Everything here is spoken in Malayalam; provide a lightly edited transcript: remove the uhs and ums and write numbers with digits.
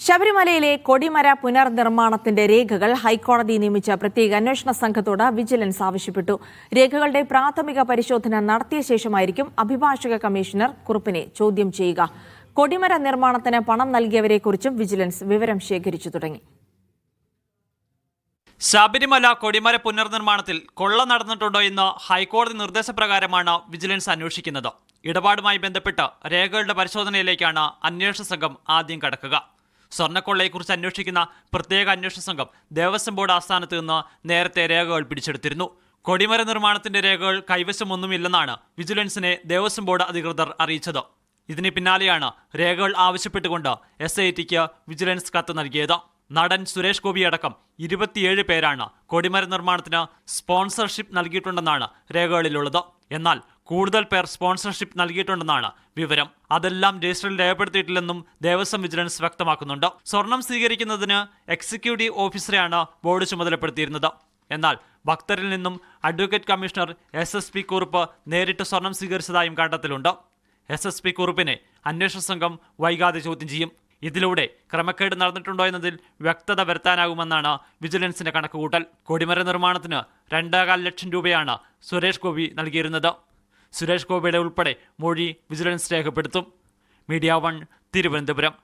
ശബരിമലയിലെ കൊടിമര പുനർനിർമ്മാണത്തിന്റെ രേഖകൾ ഹൈക്കോടതി നിയമിച്ച പ്രത്യേക അന്വേഷണ സംഘത്തോട് വിജിലൻസ് ആവശ്യപ്പെട്ടു. രേഖകളുടെ പ്രാഥമിക പരിശോധന നടത്തിയ ശേഷമായിരിക്കും അഭിഭാഷക കമ്മീഷണർ കുറുപ്പിനെ ചോദ്യം ചെയ്യുക. കൊടിമര നിർമ്മാണത്തിന് പണം നൽകിയവരെക്കുറിച്ചും വിജിലൻസ് വിവരം ശേഖരിച്ചു തുടങ്ങി. ശബരിമല കൊടിമര പുനർനിർമ്മാണത്തിൽ കൊള്ള നടന്നിട്ടുണ്ടോ എന്ന് ഹൈക്കോടതി നിർദ്ദേശപ്രകാരമാണ് വിജിലൻസ് അന്വേഷിക്കുന്നത്. ഇടപാടുമായി ബന്ധപ്പെട്ട് രേഖകളുടെ പരിശോധനയിലേക്കാണ് അന്വേഷണ സംഘം ആദ്യം കടക്കുക. സ്വർണ്ണക്കൊള്ളയെക്കുറിച്ച് അന്വേഷിക്കുന്ന പ്രത്യേക അന്വേഷണ സംഘം ദേവസ്വം ബോർഡ് ആസ്ഥാനത്ത് നിന്ന് നേരത്തെ രേഖകൾ പിടിച്ചെടുത്തിരുന്നു. കൊടിമര നിർമ്മാണത്തിന്റെ രേഖകൾ കൈവശമൊന്നുമില്ലെന്നാണ് വിജിലൻസിനെ ദേവസ്വം ബോർഡ് അധികൃതർ അറിയിച്ചത്. ഇതിന് പിന്നാലെയാണ് രേഖകൾ ആവശ്യപ്പെട്ടുകൊണ്ട് SITക്ക് വിജിലൻസ് കത്ത് നൽകിയത്. നടൻ സുരേഷ് ഗോപി അടക്കം 27 പേരാണ് കൊടിമര നിർമ്മാണത്തിന് സ്പോൺസർഷിപ്പ് നൽകിയിട്ടുണ്ടെന്നാണ് രേഖകളിലുള്ളത്. എന്നാൽ കൂടുതൽ പേർ സ്പോൺസർഷിപ്പ് നൽകിയിട്ടുണ്ടെന്നാണ് വിവരം. അതെല്ലാം രജിസ്റ്ററിൽ രേഖപ്പെടുത്തിയിട്ടില്ലെന്നും ദേവസ്വം വിജിലൻസ് വ്യക്തമാക്കുന്നുണ്ട്. സ്വർണം സ്വീകരിക്കുന്നതിന് എക്സിക്യൂട്ടീവ് ഓഫീസറെയാണ് ബോർഡ് ചുമതലപ്പെടുത്തിയിരുന്നത്. എന്നാൽ ഭക്തരിൽ നിന്നും അഡ്വക്കേറ്റ് കമ്മീഷണർ SSP കുറുപ്പ് നേരിട്ട് സ്വർണം സ്വീകരിച്ചതായും കണ്ടെത്തലുണ്ട്. SSP കുറുപ്പിനെ അന്വേഷണ സംഘം വൈകാതെ ചോദ്യം ചെയ്യും. ഇതിലൂടെ ക്രമക്കേട് നടന്നിട്ടുണ്ടോ എന്നതിൽ വ്യക്തത വരുത്താനാകുമെന്നാണ് വിജിലൻസിന്റെ കണക്കുകൂട്ടൽ. കൊടിമര നിർമ്മാണത്തിന് 2.25 ലക്ഷം രൂപയാണ് സുരേഷ് ഗോപി നൽകിയിരുന്നത്. സുരേഷ് ഗോപിയുടെ ഉൾപ്പെടെ മൊഴി വിജിലൻസ് രേഖപ്പെടുത്തും. മീഡിയ 1 തിരുവനന്തപുരം.